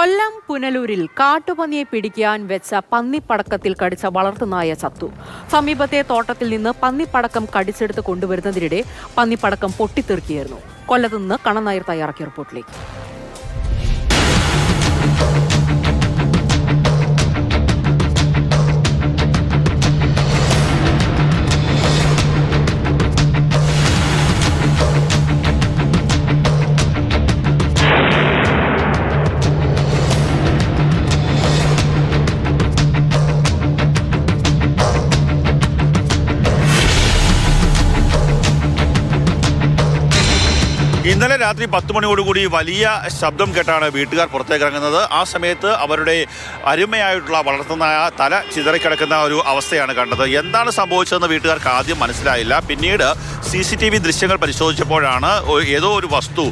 കൊല്ലം പുനലൂരിൽ കാട്ടുപന്നിയെ പിടിക്കാൻ വെച്ച പന്നിപ്പടക്കത്തിൽ കടിച്ച വളർത്തുനായ ചത്തു. സമീപത്തെ തോട്ടത്തിൽ നിന്ന് പന്നിപ്പടക്കം കടിച്ചെടുത്ത് കൊണ്ടുവരുന്നതിനിടെ പന്നിപ്പടക്കം പൊട്ടിത്തെറിക്കുകയായിരുന്നു. കൊല്ലത്ത് നിന്ന് കണ്ണൻ നായർ തയ്യാറാക്കിയ റിപ്പോർട്ടിലേക്ക്. ഇന്നലെ രാത്രി 10 മണിയോടുകൂടി വലിയ ശബ്ദം കേട്ടാണ് വീട്ടുകാർ പുറത്തേക്ക് ഇറങ്ങുന്നത്. ആ സമയത്ത് അവരുടെ അരുമയായിട്ടുള്ള വളർത്തുനായ തല ചിതറിക്കിടക്കുന്ന ഒരു അവസ്ഥയാണ് കണ്ടത്. എന്താണ് സംഭവിച്ചതെന്ന് വീട്ടുകാർക്ക് ആദ്യം മനസ്സിലായില്ല. പിന്നീട് CCTV ദൃശ്യങ്ങൾ പരിശോധിച്ചപ്പോഴാണ് ഏതോ ഒരു വസ്തു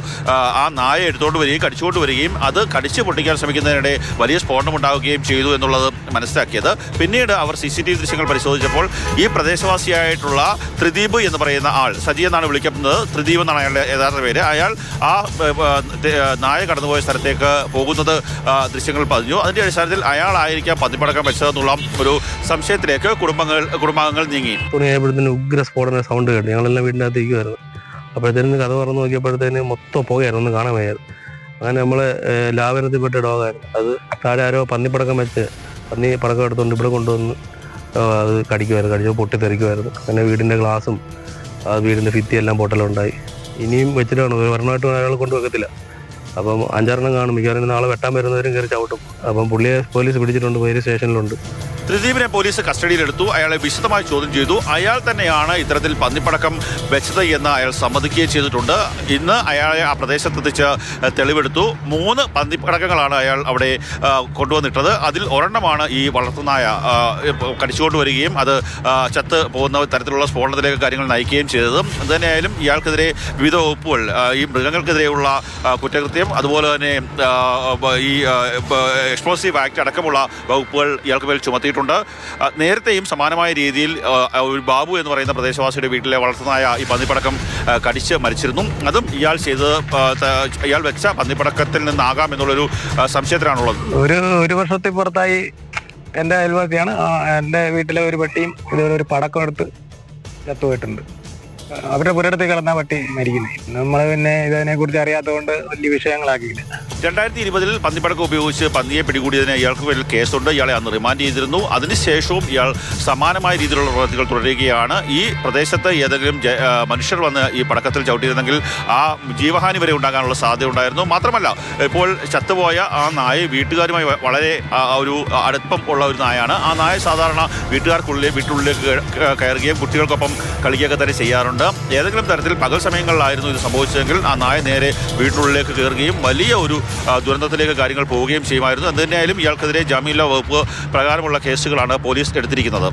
ആ നായ എടുത്തുകൊണ്ട് വരികയും കടിച്ചുകൊണ്ട് വരികയും അത് കടിച്ചു പൊട്ടിക്കാൻ ശ്രമിക്കുന്നതിനിടെ വലിയ സ്ഫോടനമുണ്ടാവുകയും ചെയ്തു എന്നുള്ളത് മനസ്സിലാക്കിയത്. പിന്നീട് അവർ CCTV ദൃശ്യങ്ങൾ പരിശോധിച്ചപ്പോൾ ഈ പ്രദേശവാസിയായിട്ടുള്ള ത്രിദീപ് എന്ന് പറയുന്ന ആൾ, സജി എന്നാണ് വിളിക്കുന്നത്, ത്രിദീപ് എന്നാണ് അയാളുടെ യഥാർത്ഥ പേര്, അയാൾ ആ നായ കടന്നുപോയ സ്ഥലത്തേക്ക് പോകുന്നത് ദൃശ്യങ്ങൾ പതിഞ്ഞു. അതിന്റെ അടിസ്ഥാനത്തിൽ അയാളായിരിക്കാം പന്നിപ്പടക്കം വെച്ചതെന്നുള്ള ഒരു സംശയത്തിലേക്ക് കുടുംബാംഗങ്ങൾ നീങ്ങി. ഉഗ്ര സ്ഫോടന സൗണ്ട് കേട്ടു. ഞങ്ങളെല്ലാം വീടിൻ്റെ അകത്തേക്കുമായിരുന്നു. അപ്പോഴത്തേനും കഥ പറഞ്ഞു നോക്കിയപ്പോഴത്തേന് മൊത്തം പുകയായിരുന്നു, ഒന്നും കാണാൻ വയ്യായിരുന്നു. അങ്ങനെ നമ്മൾ ലാവനത്തിൽപ്പെട്ട ഡോഗായിരുന്നു. അത് താഴെ ആരോ പന്നിപ്പടക്കം വെച്ച് പന്നി പടക്കം എടുത്തുകൊണ്ട് ഇവിടെ കൊണ്ടുവന്ന് അത് കടിച്ച് പൊട്ടിത്തെറിക്കുമായിരുന്നു. അങ്ങനെ വീടിൻ്റെ ഗ്ലാസും വീടിൻ്റെ ഭിത്തിയെല്ലാം പൊട്ടലുണ്ടായി. ഇനിയും വെച്ചിട്ടാണ്, ഒരെണ്ണമായിട്ട് അയാൾ കൊണ്ടുവെക്കത്തില്ല. അപ്പം 5-6 കാണും. മിക്കവാറും നാളെ വെട്ടാൻ വരുന്നവരും കയറി ചവിട്ടും. അപ്പം പുള്ളിയെ പോലീസ് പിടിച്ചിട്ടുണ്ട്, പോലീസ് സ്റ്റേഷനിലുണ്ട്. ത്രിദീപിനെ പോലീസ് കസ്റ്റഡിയിലെടുത്തു. അയാളെ വിശദമായി ചോദ്യം ചെയ്തു. അയാൾ തന്നെയാണ് ഇത്തരത്തിൽ പന്നിപ്പടക്കം വെച്ചത് എന്ന് അയാൾ സമ്മതിക്കുകയും ചെയ്തിട്ടുണ്ട്. ഇന്ന് അയാളെ ആ പ്രദേശത്തെത്തിച്ച് തെളിവെടുത്തു. 3 പന്നിപ്പടക്കങ്ങളാണ് അയാൾ അവിടെ കൊണ്ടുവന്നിട്ടത്. അതിൽ ഒരെണ്ണമാണ് ഈ വളർത്തുനായ കടിച്ചുകൊണ്ട് വരികയും അത് ചത്ത് പോകുന്ന തരത്തിലുള്ള സ്ഫോടനത്തിലേക്ക് കാര്യങ്ങൾ നയിക്കുകയും ചെയ്തത്. അതുതന്നെയായാലും ഇയാൾക്കെതിരെ വിവിധ വകുപ്പുകൾ, ഈ മൃഗങ്ങൾക്കെതിരെയുള്ള കുറ്റകൃത്യം, അതുപോലെ തന്നെ ഈ എക്സ്പ്ലോസീവ് ആക്ട് അടക്കമുള്ള വകുപ്പുകൾ ഇയാൾക്ക് മേൽ ചുമത്തി. നേരത്തെയും സമാനമായ രീതിയിൽ ഒരു ബാബു എന്ന് പറയുന്ന പ്രദേശവാസിയുടെ വീട്ടിലെ വളർത്തുനായ ഈ പന്നിപ്പടക്കം കടിച്ച് മരിച്ചിരുന്നു. അതും ഇയാൾ വെച്ച പന്നിപ്പടക്കത്തിൽ നിന്നാകാം എന്നുള്ളൊരു സംശയത്തിലാണുള്ളത്. ഒരു വർഷത്തിൽ പുറത്തായി എൻ്റെ അയൽവാസിയാണ്. എൻ്റെ വീട്ടിലെ ഒരു പട്ടിയും ഇതുപോലെ ഒരു പടക്കം എടുത്ത് ചത്തുപോയിട്ടുണ്ട്. അവരുടെ പുരടത്തിൽ കിടന്ന പട്ടി മരിക്കുന്നത്. നമ്മൾ പിന്നെ ഇതിനെക്കുറിച്ച് അറിയാത്തതുകൊണ്ട് വലിയ വിഷയങ്ങളാക്കിയില്ല. 2020 പന്നിപ്പടക്കം ഉപയോഗിച്ച് പന്നിയെ പിടികൂടിയതിന് ഇയാൾക്ക് പേരിൽ കേസുണ്ട്. ഇയാളെ അന്ന് റിമാൻഡ് ചെയ്തിരുന്നു. അതിനുശേഷവും ഇയാൾ സമാനമായ രീതിയിലുള്ള പ്രവൃത്തികൾ തുടരുകയാണ്. ഈ പ്രദേശത്ത് ഏതെങ്കിലും മനുഷ്യർ വന്ന് ഈ പടക്കത്തിൽ ചവിട്ടിയിരുന്നെങ്കിൽ ആ ജീവഹാനി വരെ ഉണ്ടാകാനുള്ള സാധ്യത ഉണ്ടായിരുന്നു. മാത്രമല്ല, ഇപ്പോൾ ചത്തുപോയ ആ നായ വീട്ടുകാരുമായി വളരെ ഒരു അടുപ്പം ഉള്ള ഒരു നായാണ്. ആ നായ സാധാരണ വീട്ടിനുള്ളിലേക്ക് കയറുകയും കുട്ടികൾക്കൊപ്പം കളിക്കുകയൊക്കെ തന്നെ ചെയ്യാറുണ്ട്. ഏതെങ്കിലും തരത്തിൽ പകൽ സമയങ്ങളിലായിരുന്നു ഇത് സംഭവിച്ചതെങ്കിൽ ആ നായ നേരെ വീട്ടിനുള്ളിലേക്ക് കയറുകയും വലിയ ഒരു ദുരന്തത്തിലേക്ക് കാര്യങ്ങൾ പോവുകയും ചെയ്യുമായിരുന്നു. എന്തുതന്നെയായാലും ഇയാൾക്കെതിരെ ജാമ്യമില്ലാ വകുപ്പ് പ്രകാരമുള്ള കേസുകളാണ് പോലീസ് എടുത്തിരിക്കുന്നത്.